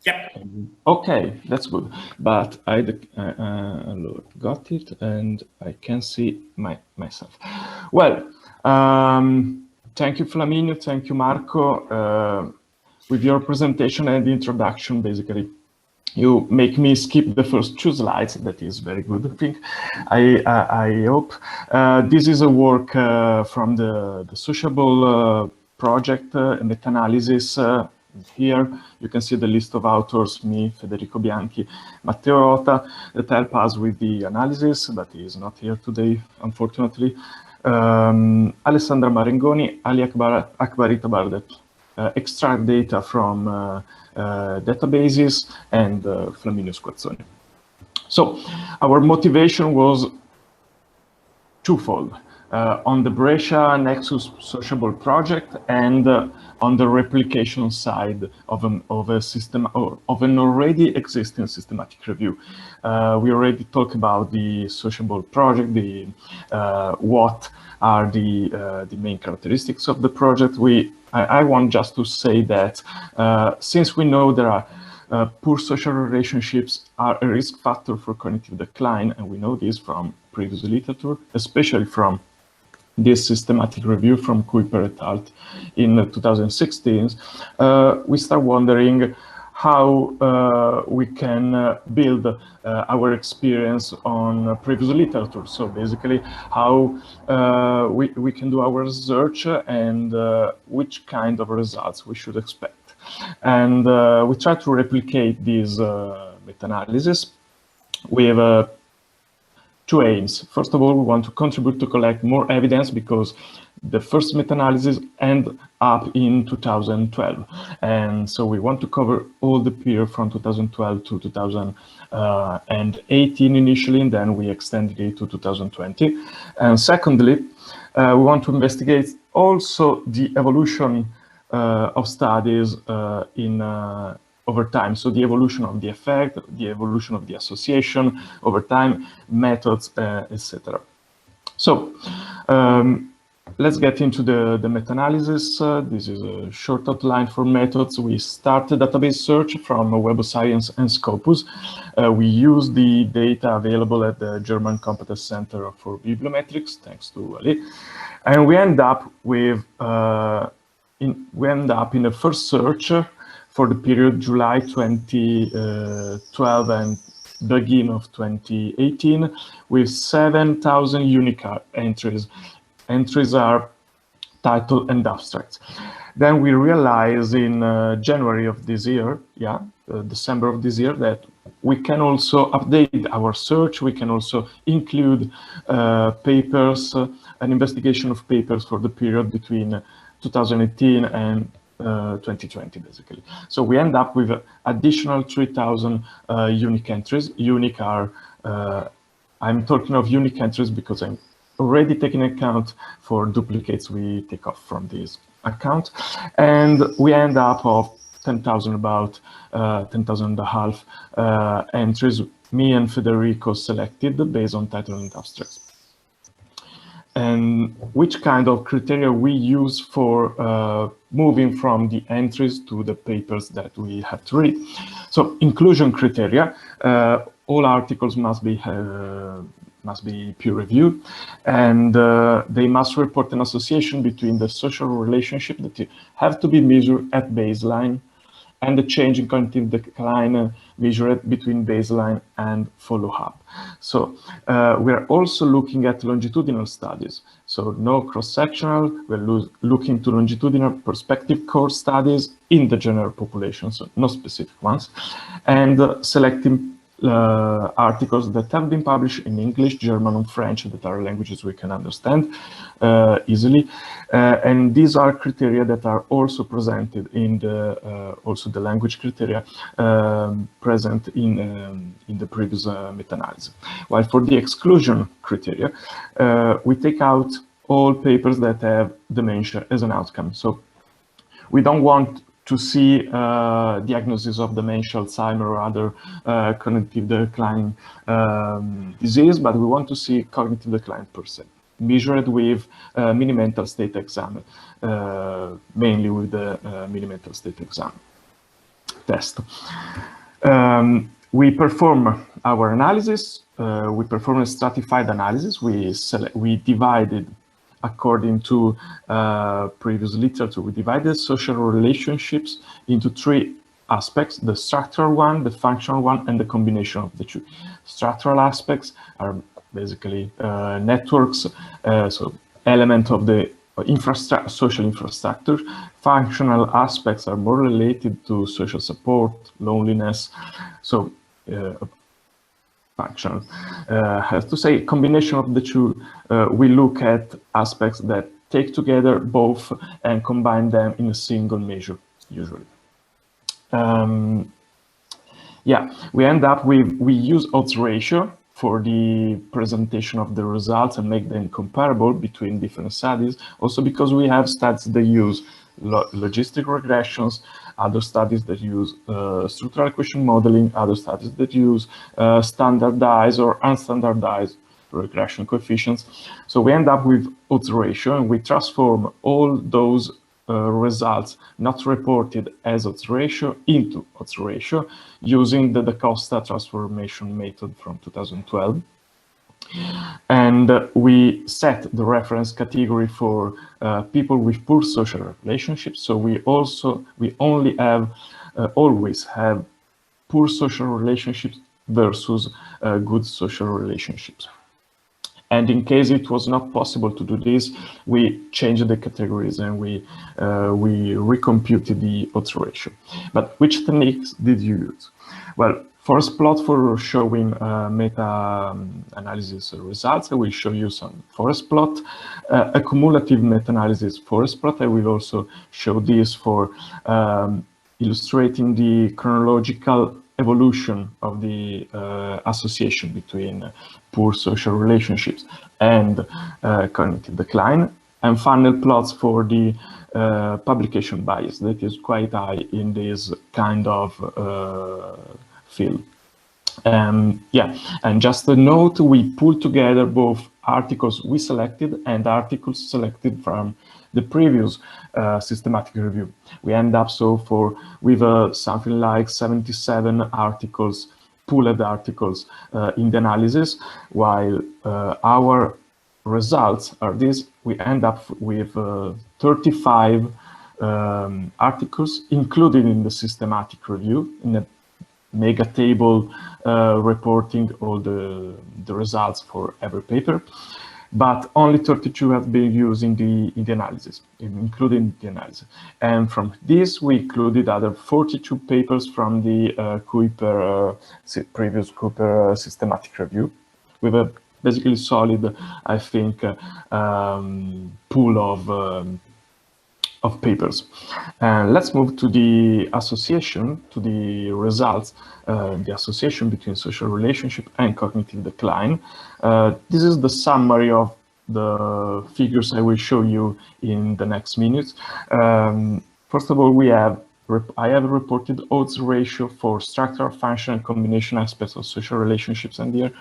Yeah. Okay, that's good. But I got it, and I can see myself. Well, thank you, Flaminio. Thank you, Marco. With your presentation and introduction, basically, you make me skip the first 2 slides. That is very good, I think. I hope. This is a work from the Sociable project, meta-analysis. Here you can see the list of authors, me, Federico Bianchi, Matteo Piolatto, that help us with the analysis, but he is not here today, unfortunately. Alessandra Marengoni, Ali Akbarita Bardet, extract data from databases, and Flaminio Squazzoni. So our motivation was twofold. On the Brescia Nexus Sociable project and on the replication side of an already existing systematic review. We already talked about the Sociable project, what are the main characteristics of the project. I want just to say that since we know there are poor social relationships are a risk factor for cognitive decline, and we know this from previous literature, especially from this systematic review from Kuiper et al. In 2016, we start wondering how we can build our experience on previous literature. So basically, how we can do our research and which kind of results we should expect. And we try to replicate this meta-analysis. We have 2 aims. First of all, we want to contribute to collect more evidence because the first meta-analysis ended up in 2012. And so we want to cover all the period from 2012 to 2018 initially, and then we extended it to 2020. And secondly, we want to investigate also the evolution of studies over time. So the evolution of the effect, the evolution of the association over time, methods, etc. So let's get into the meta-analysis. This is a short outline for methods. We start the database search from Web of Science and Scopus. We use the data available at the German Competence Center for Bibliometrics, thanks to Ali. And we end up with in the first search for the period July 2012 and beginning of 2018 with 7,000 unique entries. Entries are title and abstracts. Then we realize in January of this year, December of this year, that we can also update our search. We can also include papers, an investigation of papers for the period between 2018 and 2020, basically. So we end up with additional 3,000 unique entries. Unique are, I'm talking of unique entries because I'm already taking account for duplicates we take off from this account. And we end up of 10,000, about 10,000 and a half entries, me and Federico selected based on title and abstracts. And which kind of criteria we use for moving from the entries to the papers that we have to read. So inclusion criteria, all articles must be peer-reviewed, and they must report an association between the social relationship that have to be measured at baseline and the change in cognitive decline measured between baseline and follow-up. So we are also looking at longitudinal studies. So no cross-sectional, we're looking to longitudinal perspective core studies in the general population, so no specific ones, and selecting articles that have been published in English, German, and French, that are languages we can understand easily. And these are criteria that are also presented in the also the language criteria present in the previous meta-analysis. While for the exclusion criteria, we take out all papers that have dementia as an outcome. So we don't want to see diagnosis of dementia, Alzheimer, or other cognitive decline disease, but we want to see cognitive decline per se, measured with mini-mental state exam, mainly with the mini-mental state exam. test. We perform our analysis. We perform a stratified analysis. We divided according to previous literature. We divided social relationships into three aspects: the structural one, the functional one, and the combination of the two. Structural aspects are basically networks, so element of the social infrastructure. Functional aspects are more related to social support, loneliness. So functional. Has to say, combination of the two, we look at aspects that take together both and combine them in a single measure, usually. Yeah, we end up with, we use odds ratio for the presentation of the results and make them comparable between different studies. Also because we have studies that use logistic regressions, other studies that use structural equation modeling, other studies that use standardized or unstandardized regression coefficients. So we end up with odds ratio, and we transform all those results not reported as odds ratio into odds ratio using the Da Costa transformation method from 2012. And we set the reference category for people with poor social relationships. So we only have, always have poor social relationships versus good social relationships. And in case it was not possible to do this, we changed the categories and we recomputed the odds ratio. But which techniques did you use? Well, forest plot for showing meta-analysis results. I will show you some forest plot. A cumulative meta-analysis forest plot. I will also show this for illustrating the chronological evolution of the association between poor social relationships and cognitive decline, and funnel plots for the publication bias that is quite high in this kind of field. Yeah, and just a note, we pulled together both articles we selected and articles selected from the previous systematic review. We end up with something like 77 articles, pooled articles in the analysis, while our results are this. We end up with 35 articles included in the systematic review, in a mega table reporting all the results for every paper, but only 32 have been used in the analysis, including the analysis. And from this, we included other 42 papers from the previous Cooper systematic review, with a basically solid, I think, pool of papers. And let's move to the association, to the results, the association between social relationship and cognitive decline. This is the summary of the figures I will show you in the next minutes. First of all, I have reported odds ratio for structural, function, and combination aspects of social relationships, and here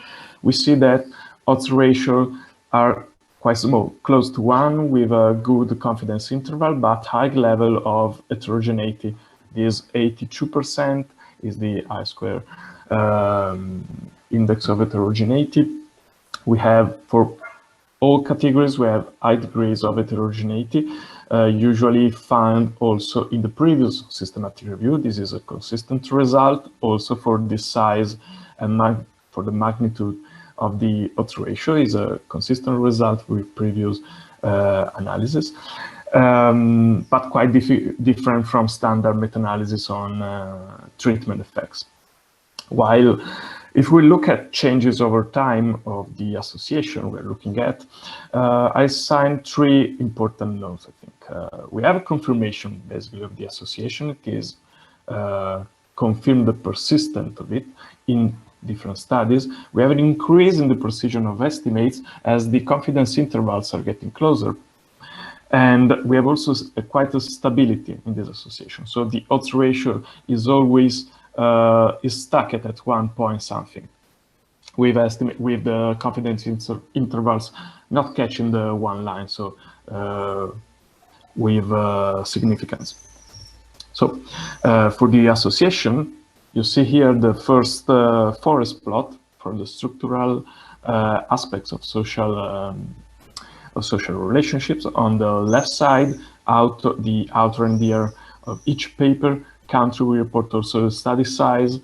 we see that odds ratio are quite small, close to 1, with a good confidence interval, but high level of heterogeneity. This 82% is the I-square index of heterogeneity. We have, for all categories, we have high degrees of heterogeneity, usually found also in the previous systematic review. This is a consistent result also for the size and for the magnitude of the odds ratio, is a consistent result with previous analysis, but quite different from standard meta-analysis on treatment effects. While if we look at changes over time of the association we're looking at, I assigned 3 important notes, I think. We have a confirmation, basically, of the association. It is confirmed the persistence of it in different studies. We have an increase in the precision of estimates as the confidence intervals are getting closer. And we have also quite a stability in this association. So the odds ratio is always is stuck at 1 point something, with the confidence intervals not catching the one line, so with significance. So for the association, you see here the first forest plot for the structural aspects of social relationships. On the left side, the outer and inner of each paper, country we report also the study size,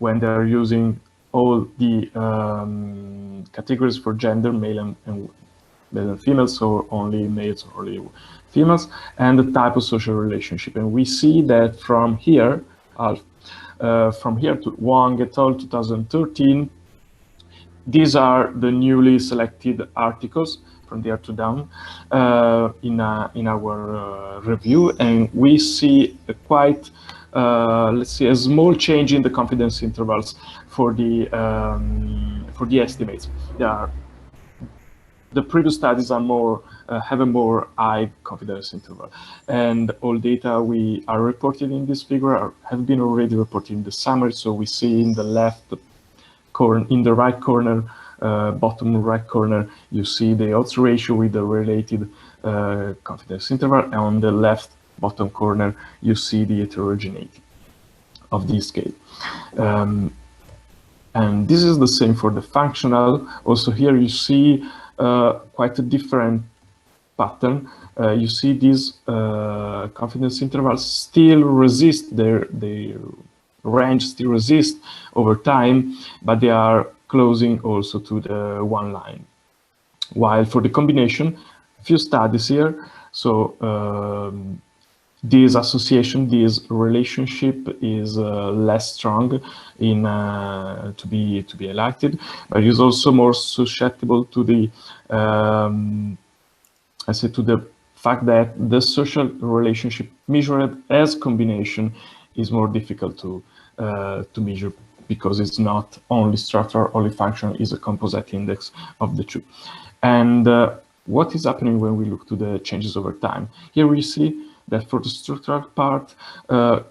when they're using all the categories for gender, male and females, or only males or only females, and the type of social relationship. And we see that from here to Wang et al. 2013, these are the newly selected articles from there to down in our review, and we see a quite, let's say, a small change in the confidence intervals for the estimates. The previous studies are more have a more high confidence interval, and all data we are reported in this figure have been already reported in the summary. So we see in the left corner, in the right corner, bottom right corner, you see the odds ratio with the related confidence interval, and on the left bottom corner, you see the heterogeneity of this scale. And this is the same for the functional. Also here you see quite a different pattern. You see these confidence intervals still resist their range, still resist over time, but they are closing also to the one line. While for the combination, a few studies here. So this association, this relationship is less strong in to be highlighted, but is also more susceptible to the I say to the fact that the social relationship measured as combination is more difficult to measure, because it's not only structural, only functional, is a composite index of the two. And what is happening when we look to the changes over time? Here we see that for the structural part, the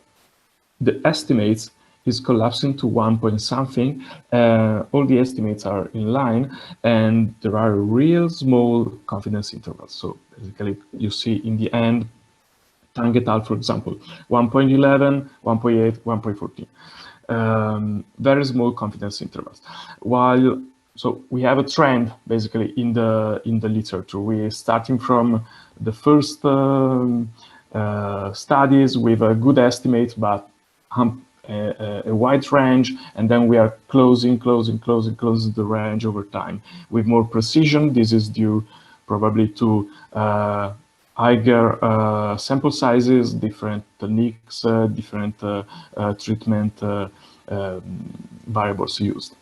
estimates is collapsing to 1 point something. All the estimates are in line, and there are real small confidence intervals. So basically, you see in the end, Tang et al., for example, 1.11, 1.8, 1.14. Very small confidence intervals. While so we have a trend basically in the literature. We're starting from the first studies with a good estimate, but a wide range, and then we are closing the range over time with more precision. This is due probably to higher sample sizes, different techniques, different treatment variables used.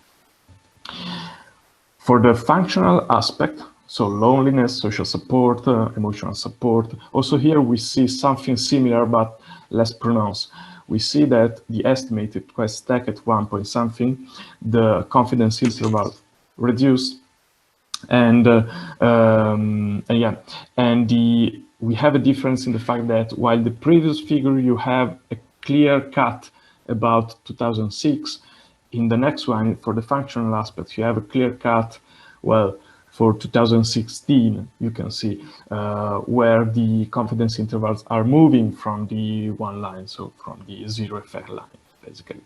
For the functional aspect, so loneliness, social support, emotional support, also here we see something similar but less pronounced. We see that the estimated quest stack at 1 point something, the confidence interval reduced, and we have a difference in the fact that while the previous figure you have a clear cut about 2006, in the next one for the functional aspect you have a clear cut, well, for 2016, you can see where the confidence intervals are moving from the one line, so from the zero effect line, basically.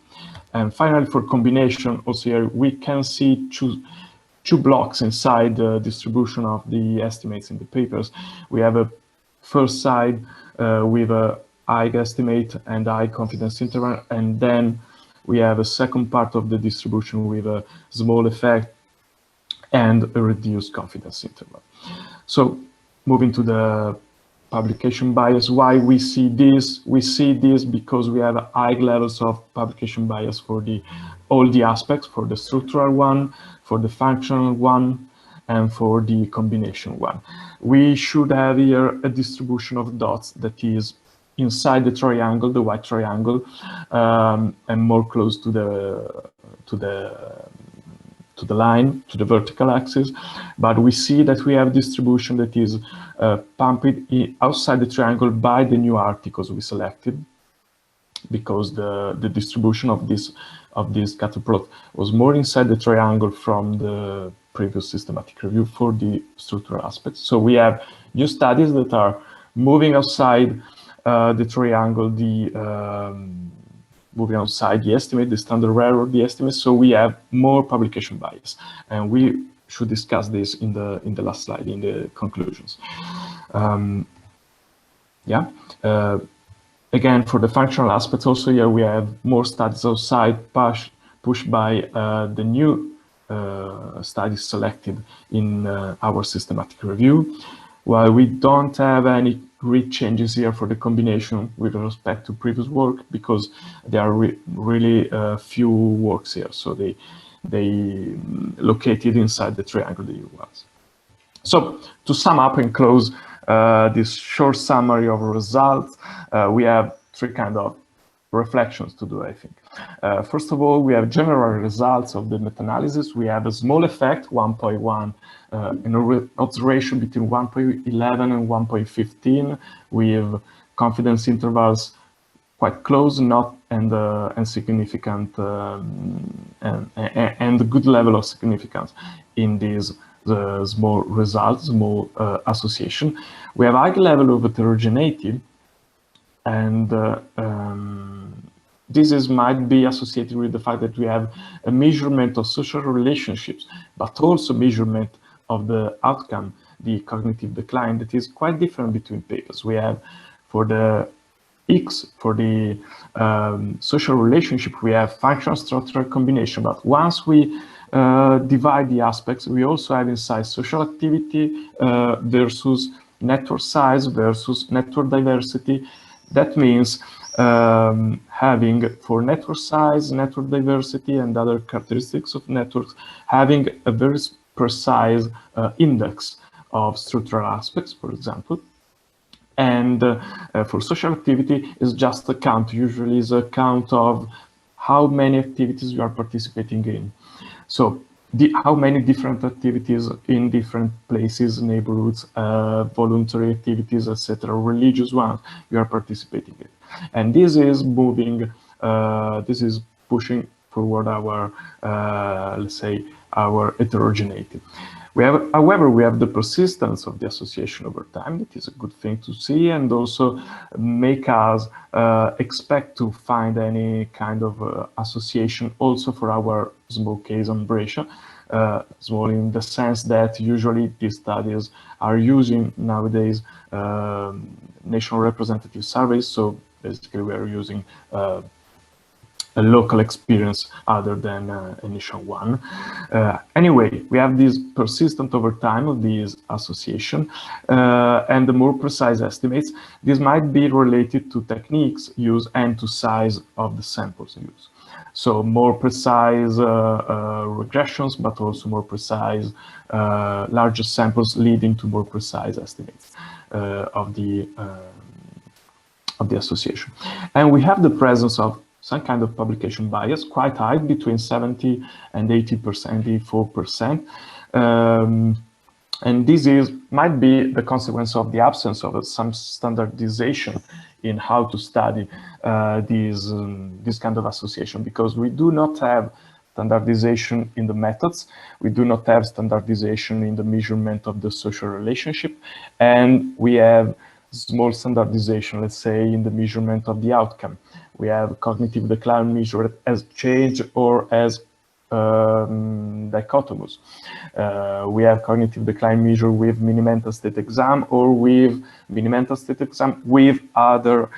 And finally, for combination, also here we can see two blocks inside the distribution of the estimates in the papers. We have a first side with a high estimate and high confidence interval, and then we have a second part of the distribution with a small effect and a reduced confidence interval. So moving to the publication bias, why we see this? We see this because we have high levels of publication bias for all the aspects, for the structural one, for the functional one, and for the combination one. We should have here a distribution of dots that is inside the triangle, the white triangle, and more close to the line, to the vertical axis, but we see that we have distribution that is pumped outside the triangle by the new articles we selected, because the distribution of this scatter plot was more inside the triangle from the previous systematic review for the structural aspects. So we have new studies that are moving outside the triangle, moving outside the estimate, the standard error, the estimate, so we have more publication bias. And we should discuss this in the last slide, in the conclusions. Again, for the functional aspects, also here we have more studies outside pushed by the new studies selected in our systematic review. While we don't have any great changes here for the combination with respect to previous work, because there are really few works here, so they located inside the triangle that it was. So to sum up and close this short summary of results, we have three kind of reflections to do, I think. First of all, we have general results of the meta-analysis. We have a small effect, 1.1, an odds ratio between 1.11 and 1.15, with confidence intervals quite close, and significant, and a good level of significance in these small results, small association. We have high level of heterogeneity, and this might be associated with the fact that we have a measurement of social relationships, but also measurement of the outcome, the cognitive decline, that is quite different between papers. We have for the social relationship, we have functional structural combination, but once we divide the aspects, we also have inside social activity versus network size versus network diversity. That means having for network size, network diversity, and other characteristics of networks, having a very precise index of structural aspects, for example. And for social activity is just a count, usually is a count of how many activities you are participating in. So how many different activities in different places, neighborhoods, voluntary activities, etc., religious ones you are participating in. And this is moving, this is pushing forward our, let's say, our heterogeneity. We have, however, we have the persistence of the association over time. That is a good thing to see, and also make us expect to find any kind of association also for our small case on Brescia. Small in the sense that usually these studies are using nowadays national representative surveys. So basically we are using a local experience other than initial one. Anyway, we have this persistent over time of these association and the more precise estimates. This might be related to techniques used and to size of the samples used. So more precise regressions, but also more precise larger samples leading to more precise estimates of the association. And we have the presence of some kind of publication bias, quite high, between 70 and 80%, 84%. And this might be the consequence of the absence of some standardization in how to study this kind of association, because we do not have standardization in the methods, we do not have standardization in the measurement of the social relationship, and we have small standardization, let's say, in the measurement of the outcome. We have cognitive decline measured as change or as dichotomous. We have cognitive decline measured with mini-mental state exam or with mini-mental state exam with other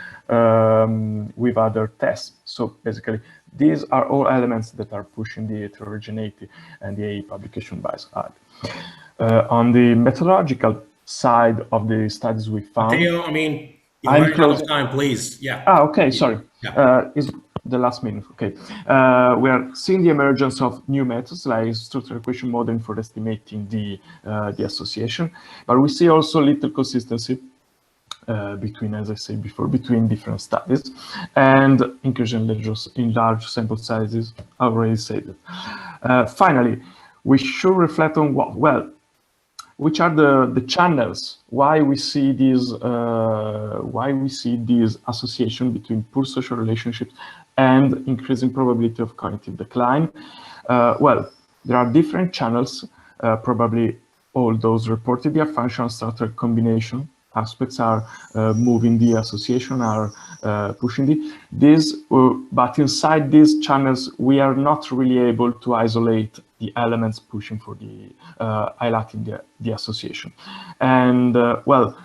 tests. So basically, these are all elements that are pushing the heterogeneity and the publication bias side. On the methodological side of the studies we found. Matteo, I mean, I'm closing time, please. Yeah. Okay, sorry. Yeah. Is the last minute. Okay. We are seeing the emergence of new methods like structural equation modeling for estimating the association, but we see also little consistency between, as I said before, between different studies, and inclusion in large sample sizes. I already said it. Finally, we should reflect on what, well, which are the channels why we see this association between poor social relationships and increasing probability of cognitive decline. Well, there are different channels, probably all those reported here: functional structural combination, aspects are moving the association, are pushing this, but inside these channels, we are not really able to isolate the elements pushing for the highlighting the association. And well,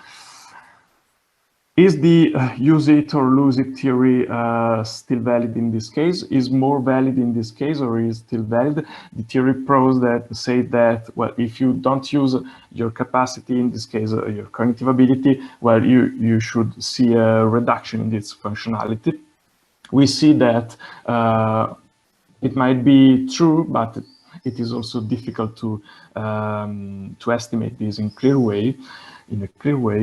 is the use it or lose it theory still valid in this case? Is more valid in this case, or is still valid? The theory pros that say that, well, if you don't use your capacity, in this case, your cognitive ability, well, you should see a reduction in its functionality. We see that it might be true, but it is also difficult to estimate this in a clear way.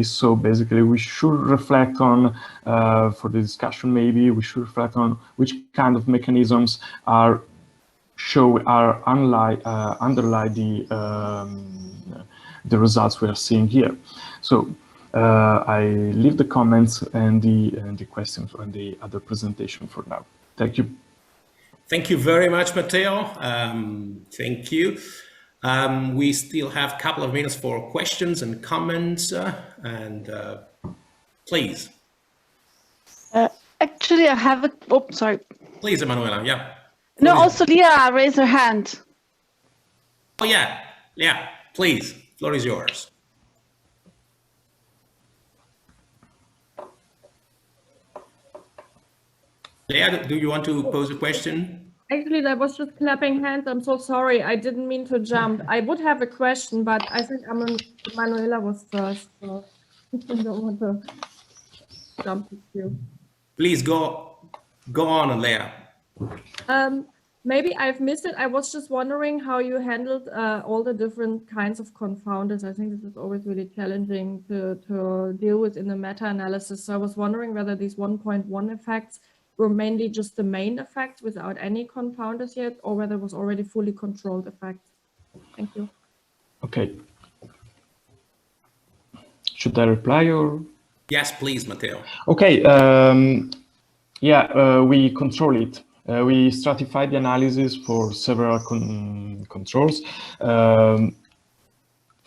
So basically, we should reflect on, for the discussion, maybe we should reflect on which kind of mechanisms underlie the results we are seeing here. So I leave the comments and the questions and the other presentation for now. Thank you. Thank you very much, Matteo. Thank you. We still have a couple of minutes for questions and comments, and please. Actually, I have a. Oh, sorry. Please, Emanuela. Yeah. No, also Leah raised her hand. Oh yeah, yeah. Please, floor is yours. Leah, do you want to pose a question? Actually, I was just clapping hands. I'm so sorry. I didn't mean to jump. I would have a question, but I think Manuela was first. So I don't want to jump with you. Please go on, Leah. Maybe I've missed it. I was just wondering how you handled all the different kinds of confounders. I think this is always really challenging to deal with in the meta-analysis. So I was wondering whether these 1.1 effects were mainly just the main effects without any confounders yet, or whether it was already fully controlled effects. Thank you. Okay. Should I reply or? Yes, please, Matteo. Okay. Yeah, we control it. We stratify the analysis for several controls.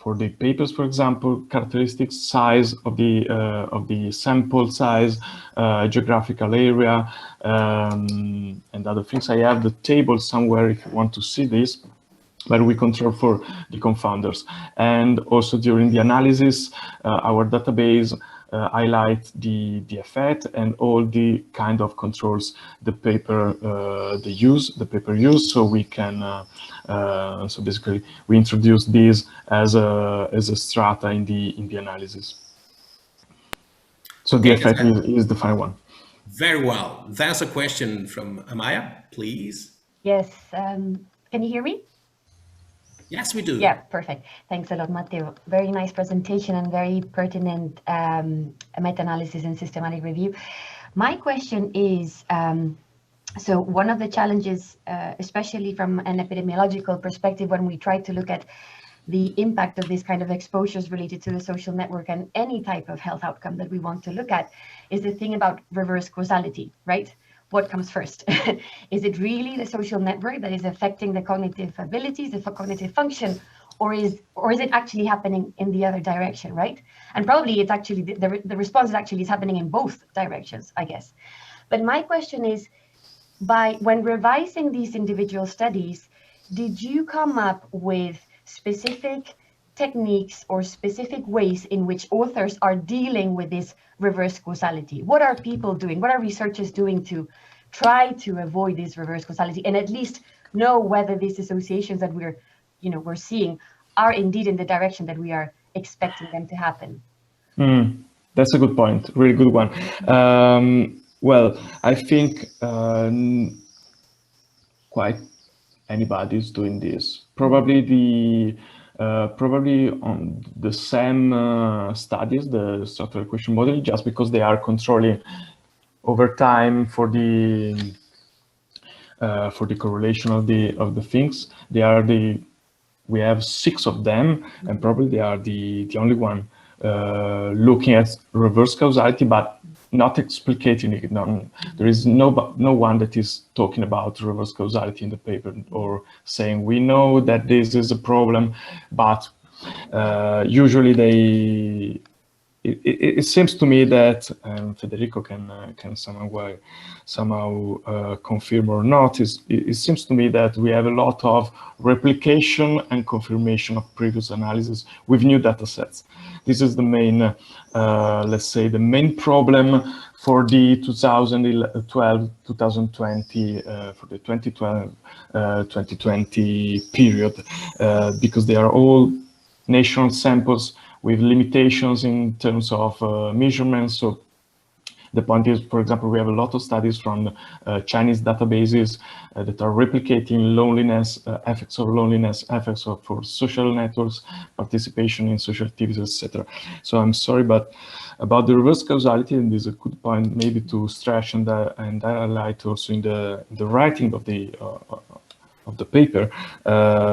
For the papers, for example, characteristics, size of the sample size, geographical area, and other things. I have the table somewhere if you want to see this, but we control for the confounders. And also during the analysis, our database highlight the effect and all the kind of controls the paper use. So we can so basically we introduce this as a strata in the analysis. So the effect is the final one. Very well. There's a question from Amaya, please. Yes. Can you hear me? Yes, we do. Yeah, perfect. Thanks a lot, Matteo. Very nice presentation and very pertinent meta-analysis and systematic review. My question is, so one of the challenges, especially from an epidemiological perspective, when we try to look at the impact of this kind of exposures related to the social network and any type of health outcome that we want to look at, is the thing about reverse causality, right? What comes first? Is it really the social network that is affecting the cognitive abilities, the cognitive function, or is it actually happening in the other direction, right? And probably it's actually, the response is happening in both directions, I guess. But my question is, when revising these individual studies, did you come up with specific techniques or specific ways in which authors are dealing with this reverse causality? What are people doing? What are researchers doing to try to avoid this reverse causality and at least know whether these associations that we're seeing are indeed in the direction that we are expecting them to happen? That's a good point. Really good one. Well, I think quite anybody is doing this. Probably on the same studies, the structural equation modeling, just because they are controlling over time for the correlation of the things. We have 6 of them, and probably they are the only one looking at reverse causality, but not explicating it. There is no one that is talking about reverse causality in the paper or saying we know that this is a problem, but usually it seems to me that Federico can somehow confirm or not. It seems to me that we have a lot of replication and confirmation of previous analysis with new data sets. This is the main, let's say, the main problem for the 2012-2020, for the 2012-2020 period, because they are all national samples with limitations in terms of measurements. So the point is, for example, we have a lot of studies from Chinese databases that are replicating loneliness, effects of loneliness, effects for social networks, participation in social activities, etc. So I'm sorry, but about the reverse causality, and this is a good point maybe to stretch and highlight also in the writing of the paper,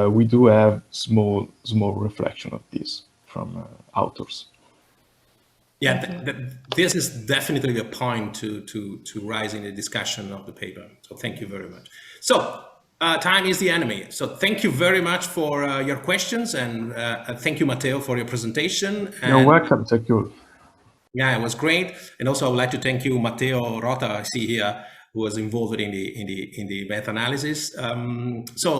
we do have small reflection of this from authors. Yeah, this is definitely a point to rise in the discussion of the paper. So thank you very much. So time is the enemy. So thank you very much for your questions, and thank you, Matteo, for your presentation. And you're welcome. Thank you. Yeah, it was great. And also I would like to thank you, Matteo Rota, I see here, who was involved in the meta-analysis. So